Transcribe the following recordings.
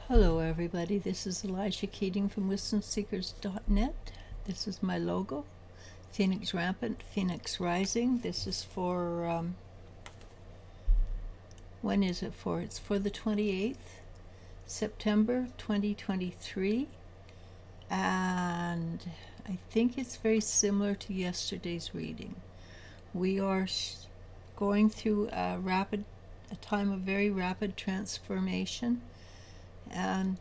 Hello everybody, this is Elijah Keating from WisdomSeekers.net. This is my logo, Phoenix Rampant, Phoenix Rising. This is for, when is it for? It's for the 28th, September 2023. And I think it's very similar to yesterday's reading. We are going through a time of very rapid transformation. And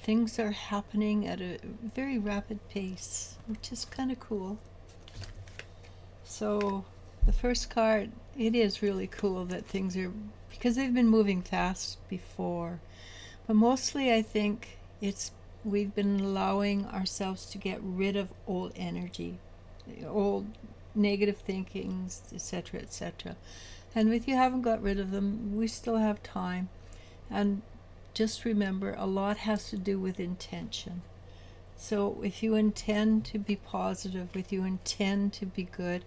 things are happening at a very rapid pace, which is kind of cool. So the first card, it is really cool that things are, because they've been moving fast before, but mostly I think we've been allowing ourselves to get rid of old energy, old negative thinkings, etc., etc. And if you haven't got rid of them, we still have time. And just remember, a lot has to do with intention. So if you intend to be positive, if you intend to be good,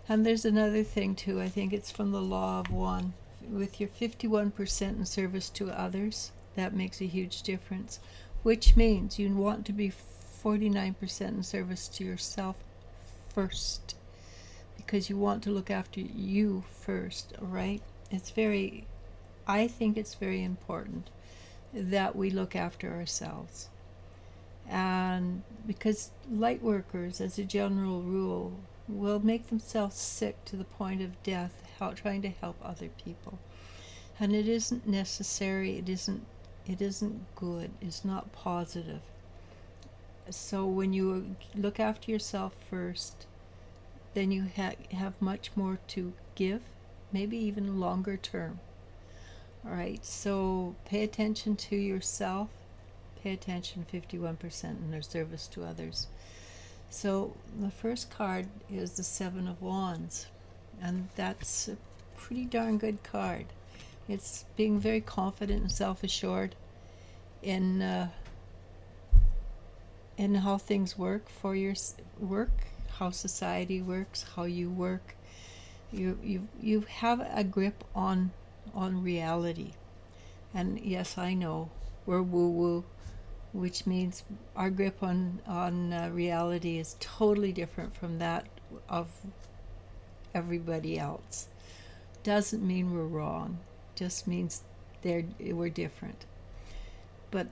and there's another thing too, I think it's from the Law of One, with your 51% in service to others, that makes a huge difference, which means you want to be 49% in service to yourself first, because you want to look after you first, right? I think it's very important that we look after ourselves. And because light workers, as a general rule, will make themselves sick to the point of death trying to help other people. And it isn't necessary, it isn't good, it's not positive. So when you look after yourself first, then you have much more to give, maybe even longer term. All right, so pay attention to yourself, pay attention 51% in their service to others. So the first card is the Seven of Wands, and that's a pretty darn good card. It's being very confident and self-assured in how things work for your work, how society works, how you work. You have a grip on reality. And yes, I know we're woo-woo, which means our grip on reality is totally different from that of everybody else. Doesn't mean we're wrong, just means we're different. But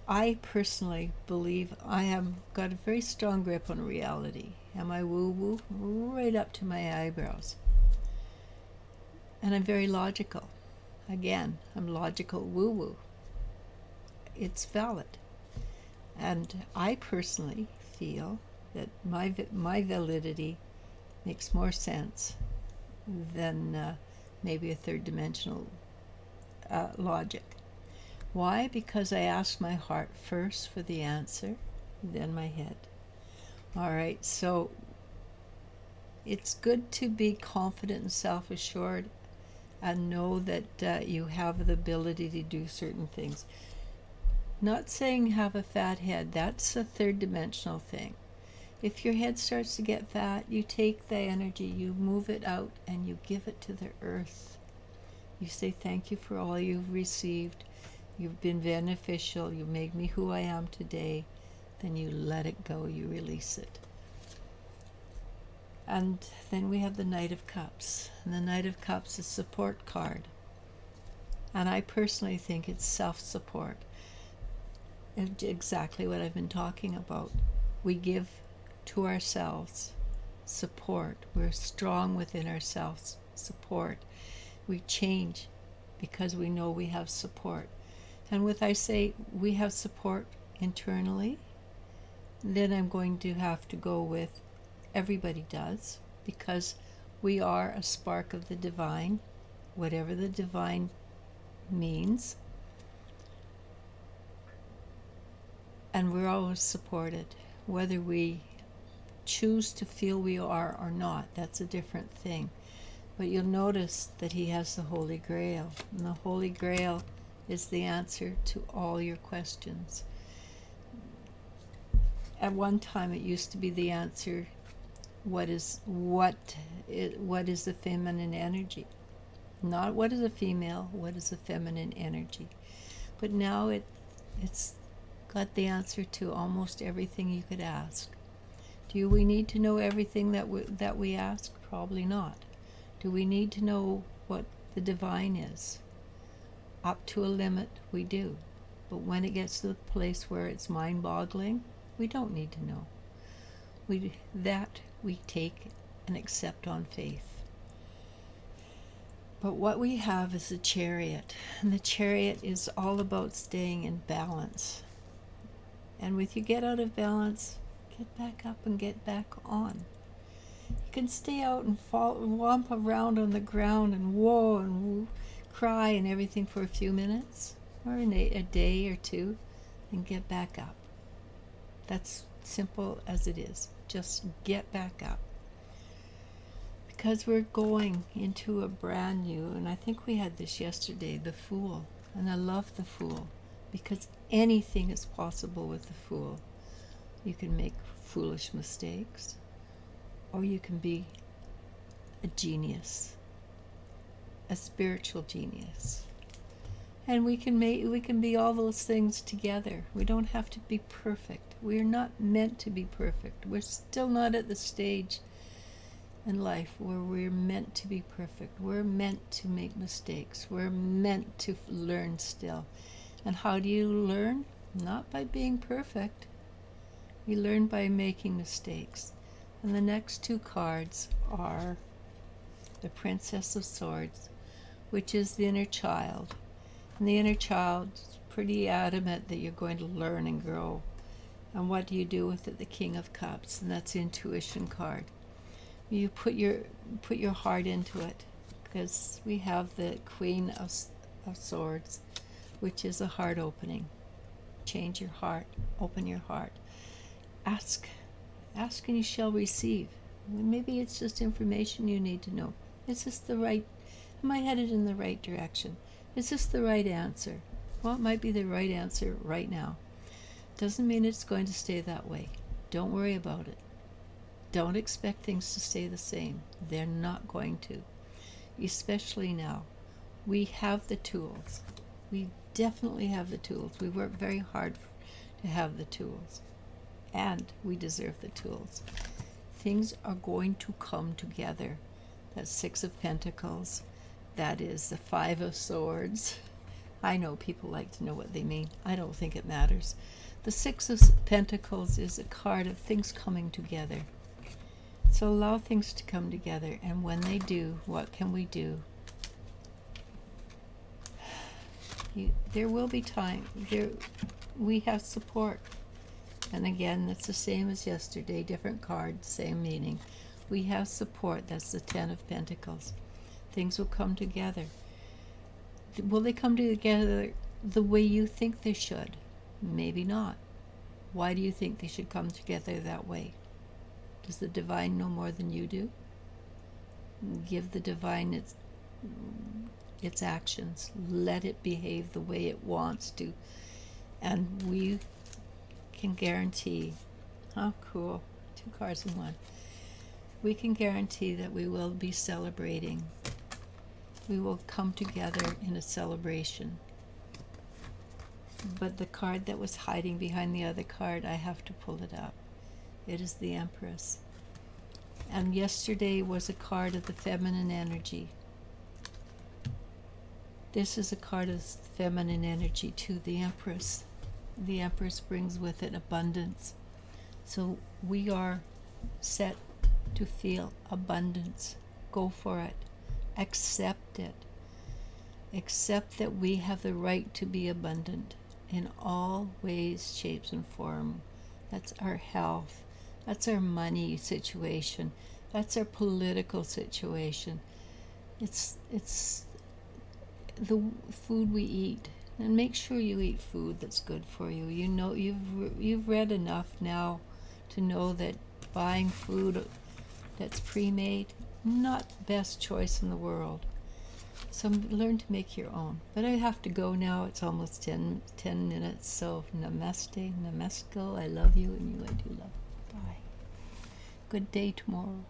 I personally believe I have got a very strong grip on reality. Am I woo-woo? Right up to my eyebrows. And I'm very logical. Again, I'm logical woo-woo. It's valid. And I personally feel that my validity makes more sense than maybe a third-dimensional logic. Why? Because I asked my heart first for the answer, then my head. All right, so it's good to be confident and self-assured and know that you have the ability to do certain things. Not saying have a fat head, that's a third-dimensional thing. If your head starts to get fat, you take the energy, you move it out, and you give it to the earth. You say thank you for all you've received. You've been beneficial. You made me who I am today. Then you let it go, you release it. And then we have the Knight of Cups. And the Knight of Cups is a support card. And I personally think it's self-support. Exactly what I've been talking about. We give to ourselves support. We're strong within ourselves. Support. We change because we know we have support. And with I say we have support internally, then I'm going to have to go with everybody does, because we are a spark of the divine, whatever the divine means. And we're always supported, whether we choose to feel we are or not. That's a different thing. But you'll notice that he has the Holy Grail. And the Holy Grail is the answer to all your questions. At one time it used to be the answer, what is the feminine energy? Not what is a female, what is the feminine energy? But now It's got the answer to almost everything you could ask. Do we need to know everything that we ask? Probably not. Do we need to know what the divine is? Up to a limit, we do. But when it gets to the place where it's mind-boggling, we don't need to know. We take and accept on faith. But what we have is a chariot, and the chariot is all about staying in balance. And if you get out of balance, get back up and get back on. You can stay out and womp around on the ground and whoa and cry and everything for a few minutes, or a day or two, and get back up. That's simple as it is. Just get back up. Because we're going into a brand new, and I think we had this yesterday, the Fool. And I love the Fool, because anything is possible with the Fool. You can make foolish mistakes, or you can be a genius, a spiritual genius. And we can be all those things together. We don't have to be perfect. We're not meant to be perfect. We're still not at the stage in life where we're meant to be perfect. We're meant to make mistakes. We're meant to learn still. And how do you learn? Not by being perfect. You learn by making mistakes. And the next two cards are the Princess of Swords, which is the inner child. And the inner child is pretty adamant that you're going to learn and grow. And what do you do with it? The King of Cups, and that's the intuition card. You put your heart into it, because we have the Queen of Swords, which is a heart opening. Change your heart, open your heart. Ask and you shall receive. Maybe it's just information you need to know. Is this the right, am I headed in the right direction? Is this the right answer? Well, it might be the right answer right now. Doesn't mean it's going to stay that way. Don't worry about it. Don't expect things to stay the same. They're not going to. Especially now. We have the tools. We definitely have the tools. We work very hard to have the tools. And we deserve the tools. Things are going to come together. That's Six of Pentacles. That is the Five of Swords. I know people like to know what they mean. I don't think it matters. The Six of Pentacles is a card of things coming together. So allow things to come together, and when they do, what can we do? There will be time. We have support. And again, it's the same as yesterday, different card, same meaning. We have support. That's the Ten of Pentacles. Things will come together. Will they come together the way you think they should? Maybe not. Why do you think they should come together that way? Does the divine know more than you do? Give the divine its actions. Let it behave the way it wants to. And we can guarantee, how cool, 2 cards in 1. We can guarantee that we will be celebrating. We will come together in a celebration. But the card that was hiding behind the other card, I have to pull it up. It is the Empress. And yesterday was a card of the feminine energy. This is a card of feminine energy too, the Empress. The Empress brings with it abundance. So we are set to feel abundance. Go for it. Accept it. Accept that we have the right to be abundant in all ways, shapes, and form. That's our health. That's our money situation. That's our political situation. It's the food we eat. And make sure you eat food that's good for you. You know, you've read enough now to know that buying food that's pre-made, not the best choice in the world. So learn to make your own. But I have to go now. It's almost 10 minutes. So namaste, namasko. I love you and you I do love. Bye. Good day tomorrow.